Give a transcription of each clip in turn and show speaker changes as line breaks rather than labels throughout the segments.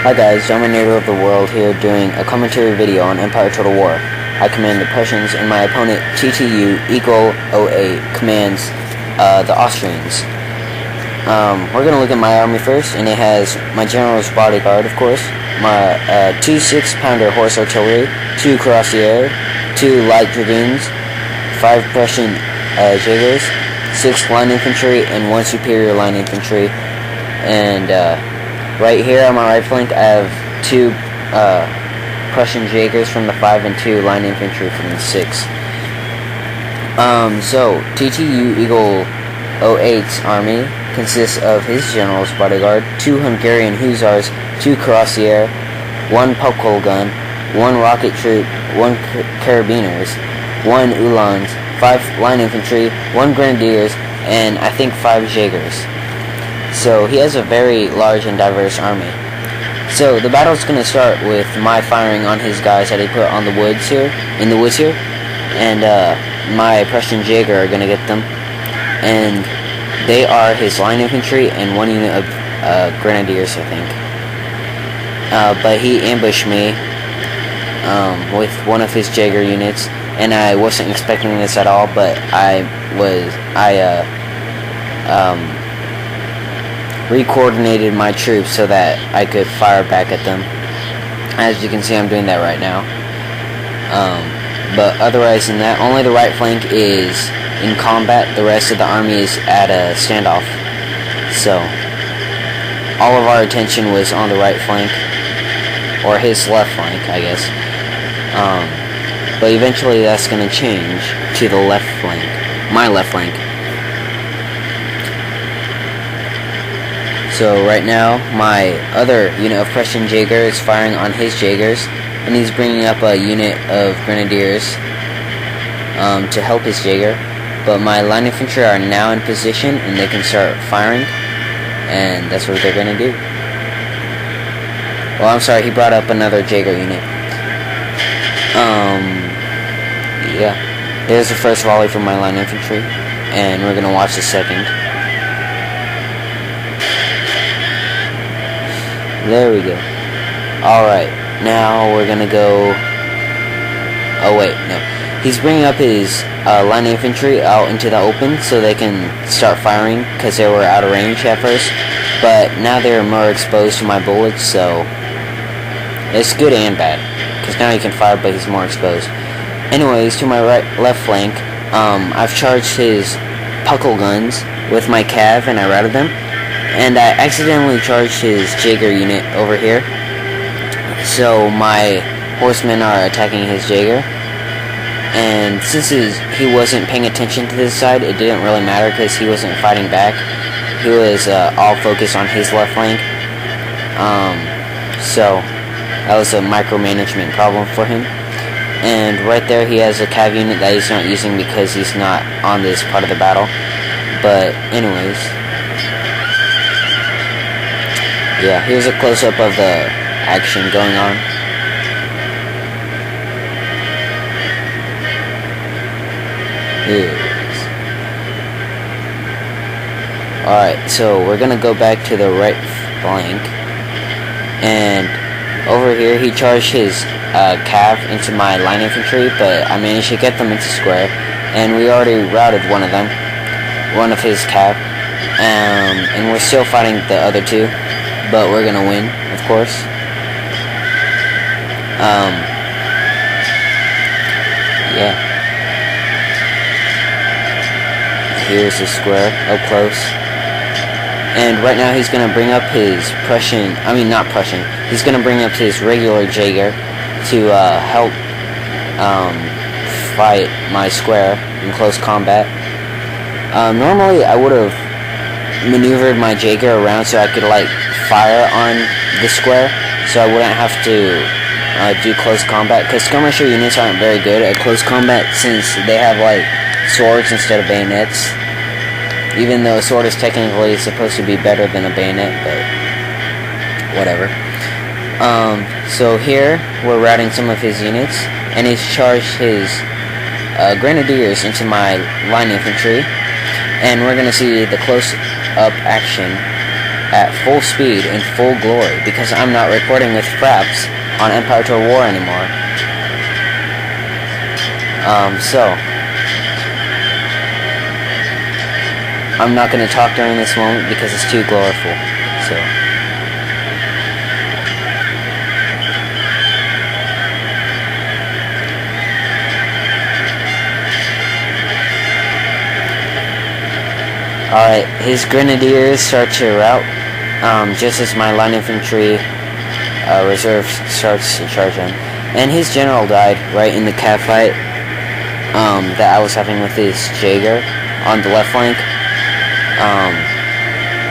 Hi guys, DominateroftheWorld here doing a commentary video on Empire Total War. I command the Prussians and my opponent TTU Eagle 08 commands the Austrians. We're going to look at my army first, and it has my general's bodyguard, of course, my 2 6-pounder horse artillery, 2 cuirassiers, 2 light dragoons, 5 Prussian Jaegers, 6 line infantry, and 1 superior line infantry. And right here on my right flank, I have 2 Prussian Jaegers from the 5 and 2 line infantry from the 6. So TTU Eagle 08's army consists of his general's bodyguard, 2 Hungarian hussars, 2 cuirassiers, 1 popcorn gun, 1 rocket troop, 1 carabiners, 1 uhlans, 5 line infantry, 1 grenadiers, and I think 5 Jaegers. So he has a very large and diverse army. So the battle's going to start with my firing on his guys that he put on the woods here, and my Prussian Jaeger are going to get them, and they are his line infantry and 1 unit of grenadiers, I think. But he ambushed me with 1 of his Jaeger units, and I wasn't expecting this at all, but I re-coordinated my troops so that I could fire back at them. As you can see, I'm doing that right now. But otherwise than that, only the right flank is in combat. The rest of the army is at a standoff. So all of our attention was on the right flank, or his left flank, I guess. But eventually that's going to change to the left flank, my left flank. So right now, my other unit of Prussian Jaeger is firing on his Jaegers, and he's bringing up a unit of grenadiers to help his Jaeger. But my line infantry are now in position, and they can start firing, and that's what they're going to do. Well, I'm sorry, he brought up another Jaeger unit. Yeah. There's the first volley from my line infantry, and we're going to watch the second. There we go. Alright, now we're gonna go... Oh wait, no. He's bringing up his line infantry out into the open so they can start firing, because they were out of range at first. But now they're more exposed to my bullets, so... It's good and bad, because now he can fire, but he's more exposed. Anyways, to my left flank, I've charged his puckle guns with my cav, and I routed them. And I accidentally charged his Jaeger unit over here. So my horsemen are attacking his Jaeger. And since he wasn't paying attention to this side, it didn't really matter because he wasn't fighting back. He was all focused on his left flank. So that was a micromanagement problem for him. And right there he has a cav unit that he's not using because he's not on this part of the battle. But anyways... Yeah, here's a close-up of the action going on. Here it is. Alright, so we're gonna go back to the right flank. And over here, he charged his cav into my line infantry, but I managed to get them into square. And we already routed one of them, one of his cav. And we're still fighting the other 2. But we're gonna win, of course. Yeah. Here's the square, up close. And right now he's gonna bring up his he's gonna bring up his regular Jaeger to help fight my square in close combat. Normally I would have maneuvered my Jaeger around so I could fire on the square, so I wouldn't have to do close combat, because skirmisher units aren't very good at close combat since they have swords instead of bayonets, even though a sword is technically supposed to be better than a bayonet, but whatever. So here we're routing some of his units, and he's charged his grenadiers into my line infantry, and we're gonna see the close up action at full speed in full glory, because I'm not recording with Fraps on Empire Tour War anymore. So I'm not going to talk during this moment because it's too gloriful. So alright, his grenadiers start to rout, just as my line infantry reserve starts to charge him. And his general died right in the cav fight that I was having with his Jaeger on the left flank.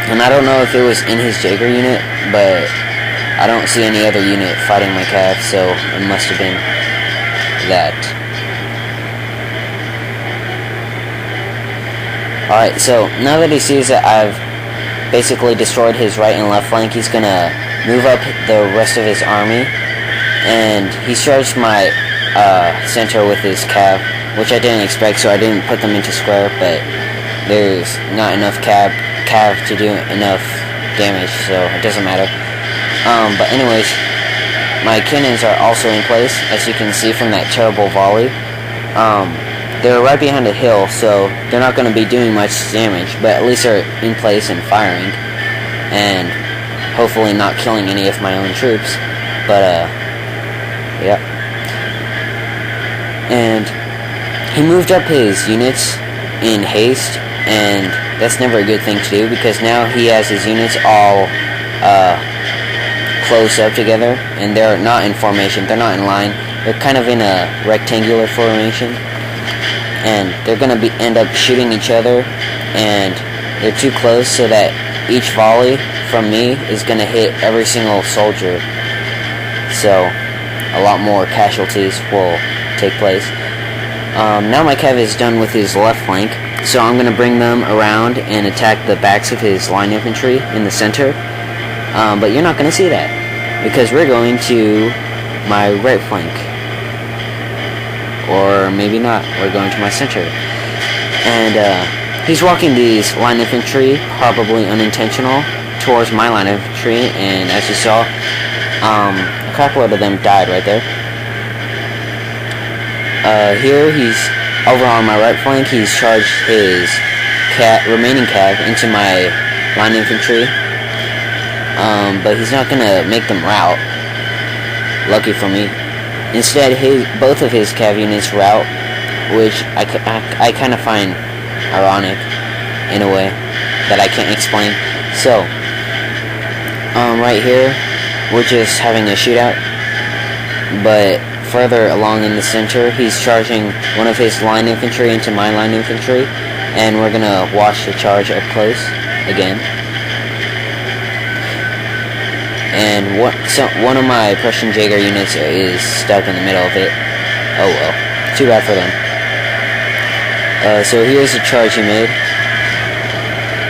And I don't know if it was in his Jaeger unit, but I don't see any other unit fighting my cav, so it must have been that. Alright, so now that he sees that I've basically destroyed his right and left flank, he's gonna move up the rest of his army, and he charged my center with his cav, which I didn't expect, so I didn't put them into square, but there's not enough cav to do enough damage, so it doesn't matter. But anyways, my cannons are also in place, as you can see from that terrible volley. They're right behind a hill, so they're not going to be doing much damage, but at least they're in place and firing, and hopefully not killing any of my own troops. But yep. And he moved up his units in haste, and that's never a good thing to do, because now he has his units all close up together, and they're not in formation, they're not in line, they're kind of in a rectangular formation, and they're going to end up shooting each other, and they're too close so that each volley from me is going to hit every single soldier, so a lot more casualties will take place. Now my cav is done with his left flank, so I'm going to bring them around and attack the backs of his line infantry in the center, but you're not going to see that, because we're going to my right flank. Or maybe not, we're going to my center. And he's walking these line infantry, probably unintentional, towards my line infantry, and as you saw, a crapload of them died right there. Here he's over on my right flank, he's charged his remaining cav into my line infantry, but he's not gonna make them rout, lucky for me. Instead, both of his cav units rout, which I kind of find ironic in a way that I can't explain. So, right here, we're just having a shootout, but further along in the center, he's charging one of his line infantry into my line infantry, and we're gonna watch the charge up close again. And one of my Prussian Jaeger units is stuck in the middle of it. Oh well, too bad for them. So here's the charge he made,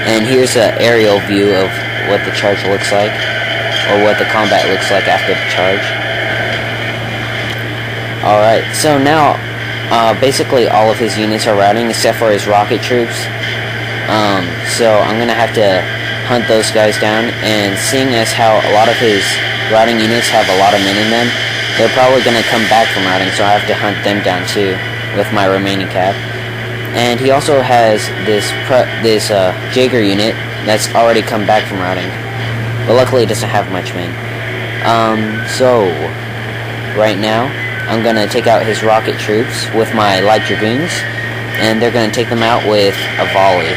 and here's an aerial view of what the charge looks like, or what the combat looks like after the charge. Alright, so now basically all of his units are routing except for his rocket troops. So I'm gonna have to hunt those guys down, and seeing as how a lot of his routing units have a lot of men in them, they're probably going to come back from routing, so I have to hunt them down too with my remaining cav. And he also has this Jaeger unit that's already come back from routing, but luckily it doesn't have much men. So right now I'm going to take out his rocket troops with my light dragoons, and they're going to take them out with a volley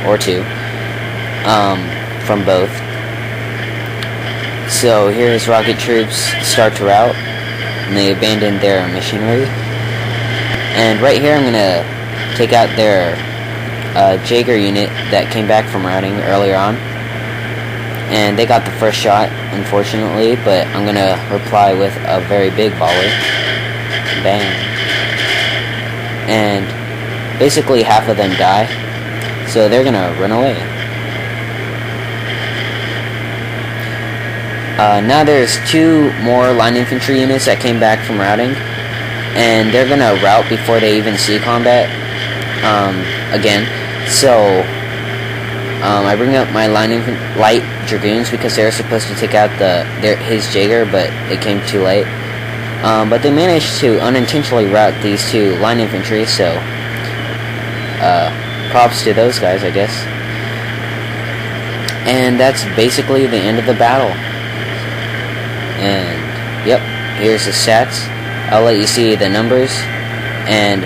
or two. From both. So here his rocket troops start to rout, and they abandon their machinery. And right here I'm gonna take out their Jaeger unit that came back from routing earlier on. And they got the first shot, unfortunately, but I'm gonna reply with a very big volley. Bang. And basically half of them die, so they're gonna run away. Now there's two more line infantry units that came back from routing, and they're gonna rout before they even see combat again. So I bring up my light dragoons because they were supposed to take out his Jaeger, but it came too late. But they managed to unintentionally rout these two line infantry, so props to those guys, I guess. And that's basically the end of the battle. And yep, here's the stats. I'll let you see the numbers, and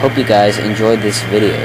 hope you guys enjoyed this video.